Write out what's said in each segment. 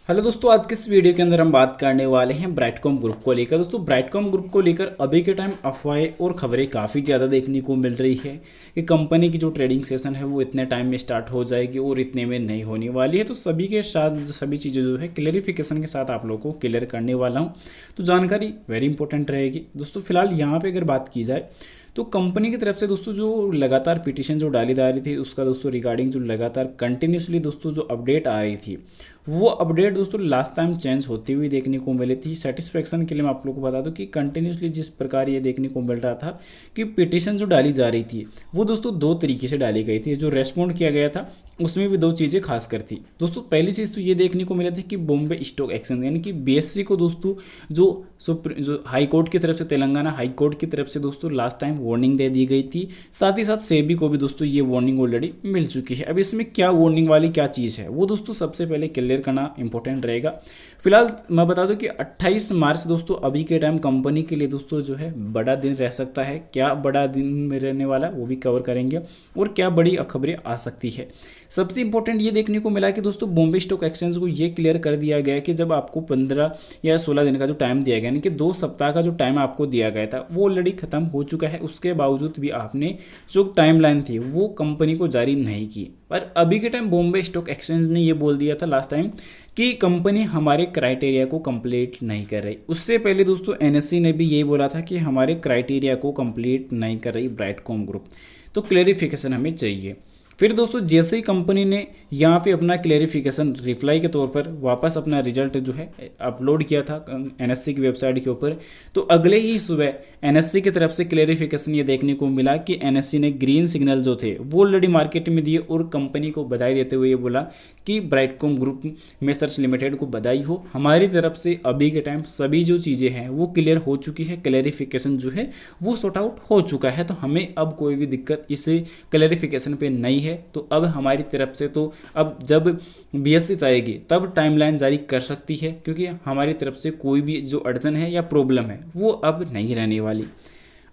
Hello दोस्तों, आज के इस वीडियो के अंदर हम बात करने वाले हैं ब्राइटकॉम ग्रुप को लेकर। दोस्तों, ब्राइटकॉम ग्रुप को लेकर अभी के टाइम अफवाहें और खबरें काफ़ी ज़्यादा देखने को मिल रही है कि कंपनी की जो ट्रेडिंग सेशन है वो इतने टाइम में स्टार्ट हो जाएगी और इतने में नहीं होने वाली है। तो सभी के साथ सभी चीज़ें जो है क्लेरिफिकेशन के साथ आप लोगों को क्लियर करने वाला हूँ। तो जानकारी वेरी इंपॉर्टेंट रहेगी। दोस्तों, फिलहाल यहाँ पर अगर बात की जाए तो कंपनी की तरफ से दोस्तों जो लगातार पिटीशन जो डाली जा रही थी उसका दोस्तों रिगार्डिंग जो लगातार कंटिन्यूसली दोस्तों जो अपडेट आ रही थी वो अपडेट दोस्तों लास्ट टाइम चेंज होती हुई देखने को मिली थी। सेटिस्फेक्शन के लिए मैं आप लोगों को बता दूं कि कंटिन्यूसली जिस प्रकार ये देखने को मिल रहा था कि पिटीशन जो डाली जा रही थी वो दोस्तों दो तरीके से डाली गई थी। जो रेस्पॉन्ड किया गया था उसमें भी दो चीज़ें खास कर थी। दोस्तों, पहली चीज़ तो ये देखने को मिली थी कि बॉम्बे स्टॉक एक्सचेंज यानी कि बीएससी को दोस्तों जो हाई कोर्ट की तरफ से, तेलंगाना हाई कोर्ट की तरफ से दोस्तों लास्ट टाइम वार्निंग दे दी गई थी। साथ ही साथ सेबी को भी दोस्तों ये वार्निंग ऑलरेडी मिल चुकी है। अब इसमें क्या वार्निंग वाली क्या चीज़ है वो दोस्तों सबसे पहले क्लियर करना इंपॉर्टेंट रहेगा। फिलहाल मैं बता दूं कि 28 मार्च दोस्तों अभी के टाइम कंपनी के लिए दोस्तों जो है बड़ा दिन रह सकता है। क्या बड़ा दिन में रहने वाला वो भी कवर करेंगे और क्या बड़ी खबरें आ सकती है। सबसे इंपॉर्टेंट ये देखने को मिला कि दोस्तों बॉम्बे स्टॉक एक्सचेंज को ये क्लियर कर दिया गया कि जब आपको 15 या 16 दिन का जो टाइम दिया गया यानी कि 2 सप्ताह का जो टाइम आपको दिया गया था वो ऑलरेडी खत्म हो चुका है। उसके बावजूद भी आपने जो टाइमलाइन थी वो कंपनी को जारी नहीं की। पर अभी के टाइम बॉम्बे स्टॉक एक्सचेंज ने ये बोल दिया था लास्ट टाइम कि कंपनी हमारे क्राइटेरिया को कंप्लीट नहीं कर रही। उससे पहले दोस्तों एनएससी ने भी यही बोला था कि हमारे क्राइटेरिया को कंप्लीट नहीं कर रही ब्राइटकॉम ग्रुप। तो क्लेरिफिकेशन हमें चाहिए। फिर दोस्तों जैसे ही कंपनी ने यहाँ पे अपना क्लेरिफिकेशन रिप्लाई के तौर पर वापस अपना रिजल्ट जो है अपलोड किया था एनएससी की वेबसाइट के ऊपर, तो अगले ही सुबह एनएससी की तरफ से क्लेरिफिकेशन ये देखने को मिला कि एनएससी ने ग्रीन सिग्नल जो थे वो ऑलरेडी मार्केट में दिए और कंपनी को बधाई देते हुए ये बोला कि ब्राइटकॉम ग्रुप मेसर्स लिमिटेड को बधाई हो, हमारी तरफ से अभी के टाइम सभी जो चीज़ें हैं वो क्लियर हो चुकी है, क्लेरिफिकेशन जो है वो सॉर्ट आउट हो चुका है। तो हमें अब कोई भी दिक्कत इस क्लेरिफिकेशन पे नहीं है। तो अब हमारी तरफ से तो अब जब बीएससी चाहेगी तब टाइमलाइन जारी कर सकती है, क्योंकि हमारी तरफ से कोई भी जो अड़चन है या प्रॉब्लम है वो अब नहीं रहने वाली।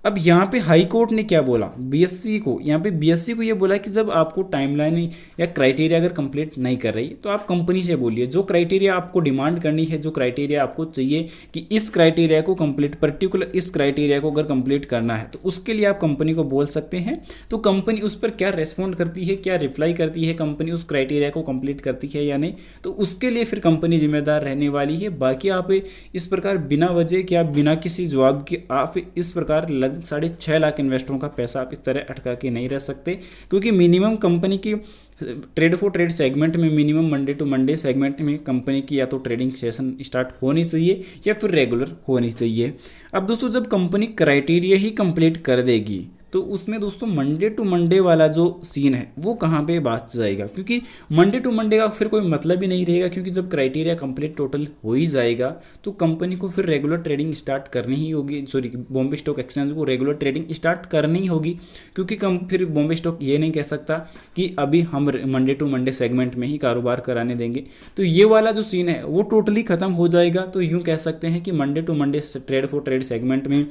अब यहाँ पे हाई कोर्ट ने क्या बोला बीएससी को, यहाँ पे बीएससी को ये बोला कि जब आपको टाइमलाइन या क्राइटेरिया अगर कंप्लीट नहीं कर रही तो आप कंपनी से बोलिए। जो क्राइटेरिया आपको डिमांड करनी है, जो क्राइटेरिया आपको चाहिए कि इस क्राइटेरिया को कंप्लीट, पर्टिकुलर इस क्राइटेरिया को अगर कंप्लीट करना है तो उसके लिए आप कंपनी को बोल सकते हैं। तो कंपनी उस पर क्या रेस्पॉन्ड करती है, क्या रिप्लाई करती है, कंपनी उस क्राइटेरिया को कंप्लीट करती है या नहीं, तो उसके लिए फिर कंपनी जिम्मेदार रहने वाली है। बाकी आप इस प्रकार बिना वजह के, आप बिना किसी जवाब के आप इस प्रकार 6.5 लाख इन्वेस्टरों का पैसा आप इस तरह अटका के नहीं रह सकते, क्योंकि मिनिमम कंपनी की ट्रेड फॉर ट्रेड सेगमेंट में minimum Monday to Monday segment में कंपनी की या तो ट्रेडिंग सेशन स्टार्ट होनी चाहिए या फिर रेगुलर होनी चाहिए। अब दोस्तों जब कंपनी क्राइटेरिया ही कंप्लीट कर देगी तो उसमें दोस्तों मंडे टू मंडे वाला जो सीन है वो कहाँ पे बात जाएगा, क्योंकि मंडे टू मंडे का फिर कोई मतलब ही नहीं रहेगा। क्योंकि जब क्राइटेरिया कंप्लीट टोटल हो ही जाएगा तो कंपनी को फिर रेगुलर ट्रेडिंग स्टार्ट करनी ही होगी, सॉरी बॉम्बे स्टॉक एक्सचेंज को रेगुलर ट्रेडिंग स्टार्ट करनी ही होगी। क्योंकि फिर बॉम्बे स्टॉक ये नहीं कह सकता कि अभी हम मंडे टू मंडे सेगमेंट में ही कारोबार कराने देंगे, तो ये वाला जो सीन है वो टोटली खत्म हो जाएगा। तो यूँ कह सकते हैं कि Monday to Monday trade for trade segment में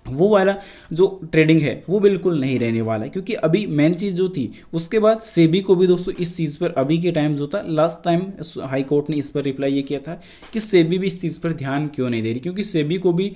वो वाला जो ट्रेडिंग है वो बिल्कुल नहीं रहने वाला है। क्योंकि अभी मेन चीज़ जो थी उसके बाद सेबी को भी दोस्तों इस चीज़ पर अभी के टाइम जो था लास्ट टाइम हाई कोर्ट ने इस पर रिप्लाई ये किया था कि सेबी भी इस चीज़ पर ध्यान क्यों नहीं दे रही, क्योंकि सेबी को भी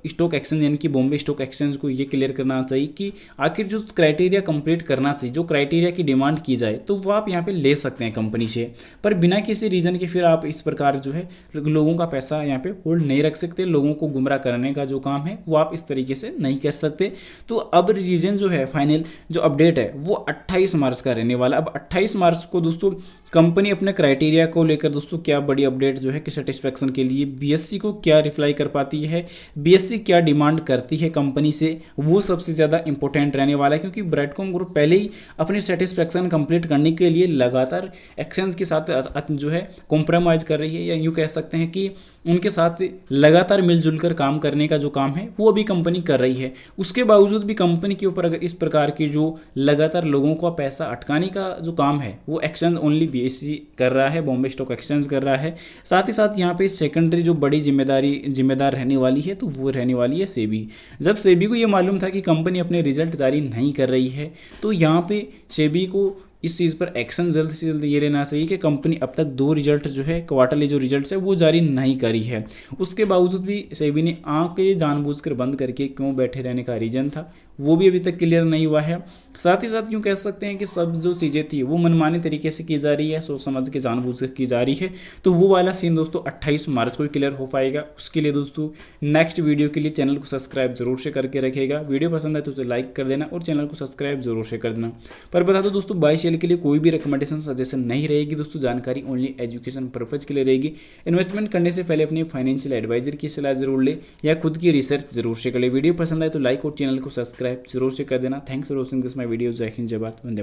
स्टॉक एक्सचेंज यानी कि बॉम्बे स्टॉक एक्सचेंज को ये क्लियर करना चाहिए कि आखिर जो क्राइटेरिया कंप्लीट करना चाहिए, जो क्राइटेरिया की डिमांड की जाए तो वो आप यहाँ पे ले सकते हैं कंपनी से, पर बिना किसी रीज़न के फिर आप इस प्रकार जो है लोगों का पैसा यहाँ पे होल्ड नहीं रख सकते। लोगों को गुमराह करने का जो काम है वो आप इस तरीके से नहीं कर सकते। तो अब रीजन जो है फाइनल जो अपडेट है वो 28 मार्च का रहने वाला। अब 28 मार्च को दोस्तों कंपनी अपने क्राइटेरिया को लेकर दोस्तों क्या बड़ी अपडेट जो है कि सेटिस्फेक्शन के लिए बीएससी को क्या रिप्लाई कर पाती है, बीएससी क्या डिमांड करती है कंपनी से, वो सबसे ज़्यादा इंपॉर्टेंट रहने वाला है। क्योंकि ब्राइटकॉम ग्रुप पहले ही अपनी सेटिस्फेक्शन कंप्लीट करने के लिए लगातार एक्सचेंज के साथ जो है कॉम्प्रोमाइज़ कर रही है, या यूँ कह सकते हैं कि उनके साथ लगातार मिलजुल कर काम करने का जो काम है वो अभी कंपनी कर रही है। उसके बावजूद भी कंपनी के ऊपर अगर इस प्रकार की जो लगातार लोगों का पैसा अटकाने का जो काम है वो एक्सचेंज ओनली बीएससी कर रहा है, बॉम्बे स्टॉक एक्सचेंज कर रहा है। साथ ही साथ यहाँ पे सेकेंडरी जो बड़ी जिम्मेदार रहने वाली है तो वो रहने वाली है सेबी। जब सेबी को ये मालूम था कि कंपनी अपने रिजल्ट जारी नहीं कर रही है तो यहाँ पे सेबी को इस चीज़ पर एक्शन जल्द से जल्द ये लेना चाहिए कि कंपनी अब तक 2 रिजल्ट जो है, क्वार्टरली जो रिजल्ट्स है वो जारी नहीं करी है। उसके बावजूद भी सेबी ने आंखें जानबूझकर बंद करके क्यों बैठे रहने का रीज़न था वो भी अभी तक क्लियर नहीं हुआ है। साथ ही साथ यूँ कह सकते हैं कि सब जो चीज़ें थी वो मनमाने तरीके से की जा रही है, सोच समझ के जानबूझ कर की जा रही है। तो वो वाला सीन दोस्तों 28 मार्च को ही क्लियर हो पाएगा। उसके लिए दोस्तों नेक्स्ट वीडियो के लिए चैनल को सब्सक्राइब जरूर से करके रखेगा। वीडियो पसंद है तो उसे लाइक कर देना और चैनल को सब्सक्राइब जरूर से कर देना। पर बता दो दोस्तों, बाय शेयर के लिए कोई भी रिकमेंडेशन सजेशन नहीं रहेगी दोस्तों, जानकारी ओनली एजुकेशन पर्पज के लिए रहेगी। इन्वेस्टमेंट करने से पहले अपनी फाइनेंशियल एडवाइजर की सलाह जरूर ले या खुद की रिसर्च जरूर से कर ले। वीडियो पसंद आए तो लाइक और चैनल को सब्सक्राइब जरूर से कर देना। Thanks for watching this my video. जय हिंद, जय भारत, वंदे मातरम।